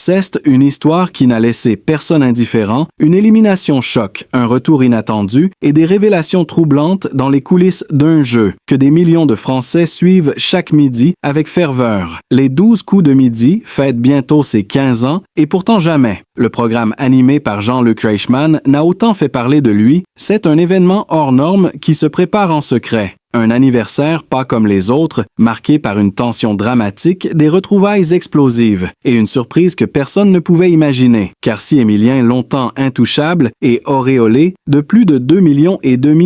Alceste, une histoire qui n'a laissé personne indifférent, une élimination choc, un retour inattendu et des révélations troublantes dans les coulisses d'un jeu que des millions de Français suivent chaque midi avec ferveur. Les 12 coups de midi fêtent bientôt ses 15 ans et pourtant jamais. Le programme animé par Jean-Luc Reichmann n'a autant fait parler de lui, c'est un événement hors norme qui se prépare en secret. Un anniversaire pas comme les autres, marqué par une tension dramatique, des retrouvailles explosives et une surprise que personne ne pouvait imaginer. Car si Émilien, longtemps intouchable et auréolé de plus de 2,5 millions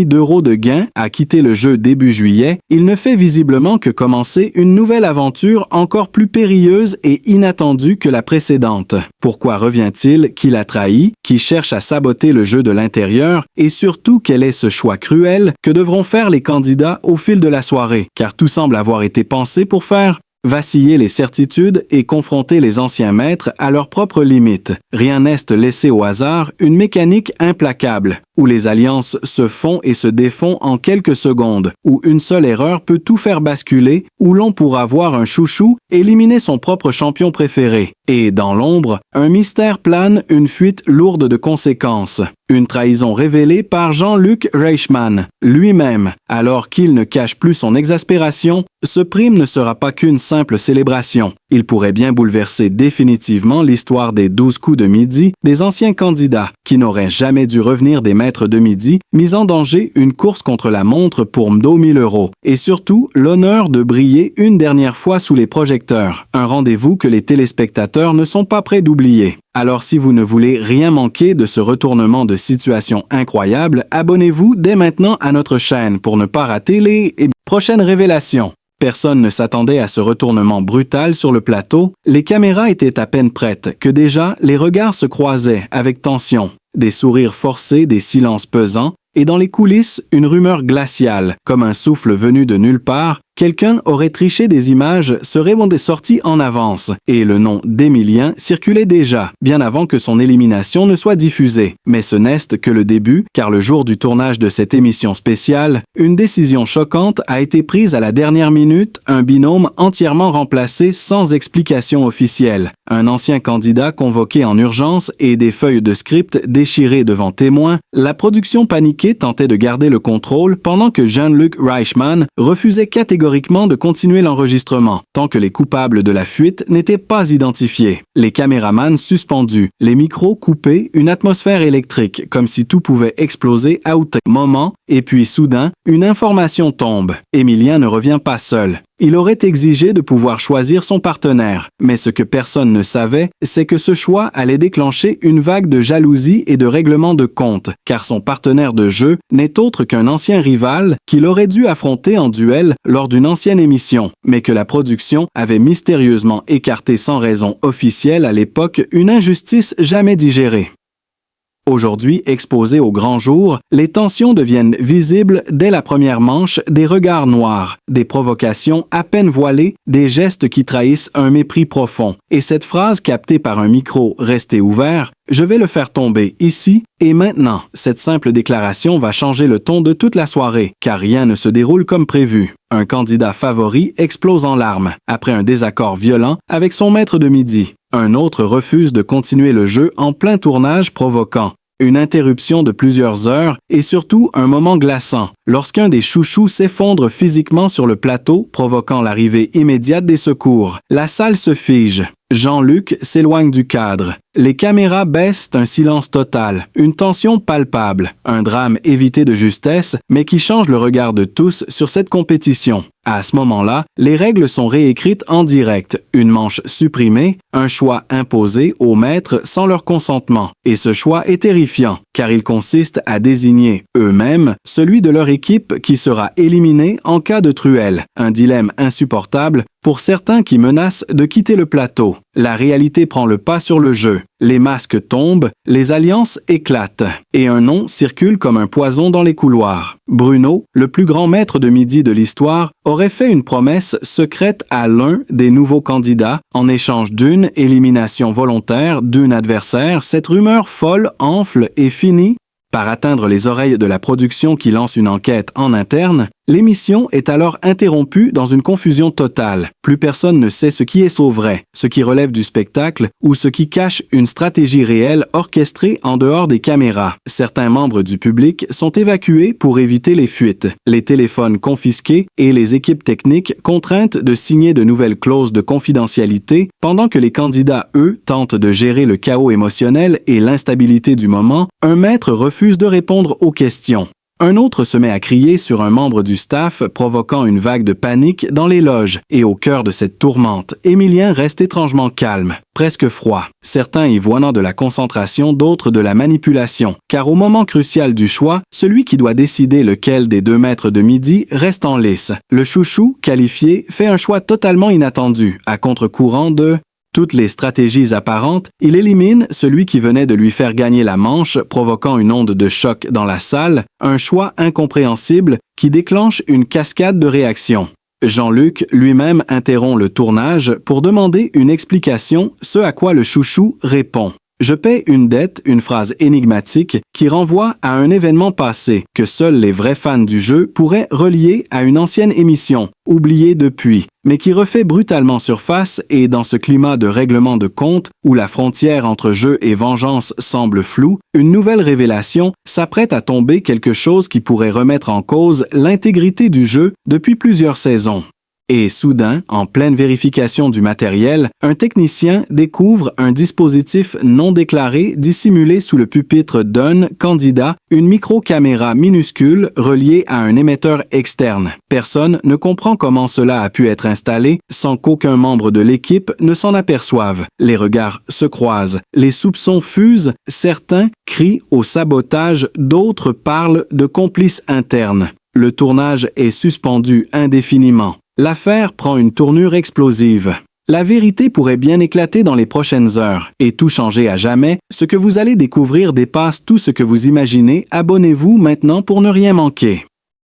d'euros de gains, a quitté le jeu début juillet, il ne fait visiblement que commencer une nouvelle aventure encore plus périlleuse et inattendue que la précédente. Pourquoi revient-il? Qui l'a trahi? Qui cherche à saboter le jeu de l'intérieur? Et surtout, quel est ce choix cruel que devront faire les candidats au fil de la soirée, car tout semble avoir été pensé pour faire vaciller les certitudes et confronter les anciens maîtres à leurs propres limites. Rien n'est laissé au hasard, une mécanique implacable, où les alliances se font et se défont en quelques secondes, où une seule erreur peut tout faire basculer, où l'on pourra voir un chouchou éliminer son propre champion préféré. Et dans l'ombre, un mystère plane, une fuite lourde de conséquences. Une trahison révélée par Jean-Luc Reichmann lui-même. Alors qu'il ne cache plus son exaspération, ce prime ne sera pas qu'une simple célébration. Il pourrait bien bouleverser définitivement l'histoire des 12 coups de midi des anciens candidats, qui n'auraient jamais dû revenir des maîtres de midi, mis en danger une course contre la montre pour 2 000 euros. Et surtout, l'honneur de briller une dernière fois sous les projecteurs. Un rendez-vous que les téléspectateurs ne sont pas prêts d'oublier. Alors si vous ne voulez rien manquer de ce retournement de situation incroyable, abonnez-vous dès maintenant à notre chaîne pour ne pas rater les prochaines révélations. Personne ne s'attendait à ce retournement brutal sur le plateau. Les caméras étaient à peine prêtes que déjà les regards se croisaient avec tension. Des sourires forcés, des silences pesants, et dans les coulisses, une rumeur glaciale, comme un souffle venu de nulle part. Quelqu'un aurait triché des images, serait sorti en avance, et le nom d'Émilien circulait déjà, bien avant que son élimination ne soit diffusée. Mais ce n'est que le début, car le jour du tournage de cette émission spéciale, une décision choquante a été prise à la dernière minute, un binôme entièrement remplacé sans explication officielle. Un ancien candidat convoqué en urgence et des feuilles de script déchirées devant témoins, la production paniquée tentait de garder le contrôle pendant que Jean-Luc Reichmann refusait catégoriquement de continuer l'enregistrement, tant que les coupables de la fuite n'étaient pas identifiés. Les caméramans suspendus, les micros coupés, une atmosphère électrique, comme si tout pouvait exploser à tout moment, et puis soudain, une information tombe. Émilien ne revient pas seul. Il aurait exigé de pouvoir choisir son partenaire, mais ce que personne ne savait, c'est que ce choix allait déclencher une vague de jalousie et de règlement de compte, car son partenaire de jeu n'est autre qu'un ancien rival qu'il aurait dû affronter en duel lors d'une ancienne émission, mais que la production avait mystérieusement écarté sans raison officielle à l'époque, une injustice jamais digérée. Aujourd'hui, exposées au grand jour, les tensions deviennent visibles dès la première manche, des regards noirs, des provocations à peine voilées, des gestes qui trahissent un mépris profond. Et cette phrase captée par un micro resté ouvert, « Je vais le faire tomber ici et maintenant », cette simple déclaration va changer le ton de toute la soirée, car rien ne se déroule comme prévu. Un candidat favori explose en larmes, après un désaccord violent avec son maître de midi. Un autre refuse de continuer le jeu en plein tournage provoquant une interruption de plusieurs heures et surtout un moment glaçant, lorsqu'un des chouchous s'effondre physiquement sur le plateau, provoquant l'arrivée immédiate des secours. La salle se fige. Jean-Luc s'éloigne du cadre. Les caméras baissent, un silence total, une tension palpable, un drame évité de justesse, mais qui change le regard de tous sur cette compétition. À ce moment-là, les règles sont réécrites en direct, une manche supprimée, un choix imposé aux maîtres sans leur consentement. Et ce choix est terrifiant, car il consiste à désigner eux-mêmes celui de leur équipe qui sera éliminé en cas de truelle, un dilemme insupportable pour certains qui menacent de quitter le plateau. La réalité prend le pas sur le jeu. Les masques tombent, les alliances éclatent, et un nom circule comme un poison dans les couloirs. Bruno, le plus grand maître de midi de l'histoire, aurait fait une promesse secrète à l'un des nouveaux candidats en échange d'une élimination volontaire d'un adversaire. Cette rumeur folle enfle et finit par atteindre les oreilles de la production qui lance une enquête en interne. L'émission est alors interrompue dans une confusion totale. Plus personne ne sait ce qui est vrai, ce qui relève du spectacle ou ce qui cache une stratégie réelle orchestrée en dehors des caméras. Certains membres du public sont évacués pour éviter les fuites, les téléphones confisqués et les équipes techniques contraintes de signer de nouvelles clauses de confidentialité pendant que les candidats, eux, tentent de gérer le chaos émotionnel et l'instabilité du moment. Un maître refuse de répondre aux questions. Un autre se met à crier sur un membre du staff, provoquant une vague de panique dans les loges. Et au cœur de cette tourmente, Émilien reste étrangement calme, presque froid. Certains y voient de la concentration, d'autres de la manipulation. Car au moment crucial du choix, celui qui doit décider lequel des 2 maîtres de midi reste en lice. Le chouchou, qualifié, fait un choix totalement inattendu, à contre-courant de toutes les stratégies apparentes, il élimine celui qui venait de lui faire gagner la manche, provoquant une onde de choc dans la salle, un choix incompréhensible qui déclenche une cascade de réactions. Jean-Luc lui-même interrompt le tournage pour demander une explication, ce à quoi le chouchou répond. Je paie une dette, une phrase énigmatique qui renvoie à un événement passé que seuls les vrais fans du jeu pourraient relier à une ancienne émission, oubliée depuis, mais qui refait brutalement surface et dans ce climat de règlement de compte où la frontière entre jeu et vengeance semble floue, une nouvelle révélation s'apprête à tomber, quelque chose qui pourrait remettre en cause l'intégrité du jeu depuis plusieurs saisons. Et soudain, en pleine vérification du matériel, un technicien découvre un dispositif non déclaré dissimulé sous le pupitre d'un candidat, une micro-caméra minuscule reliée à un émetteur externe. Personne ne comprend comment cela a pu être installé sans qu'aucun membre de l'équipe ne s'en aperçoive. Les regards se croisent, les soupçons fusent, certains crient au sabotage, d'autres parlent de complices internes. Le tournage est suspendu indéfiniment. L'affaire prend une tournure explosive. La vérité pourrait bien éclater dans les prochaines heures et tout changer à jamais. Ce que vous allez découvrir dépasse tout ce que vous imaginez. Abonnez-vous maintenant pour ne rien manquer.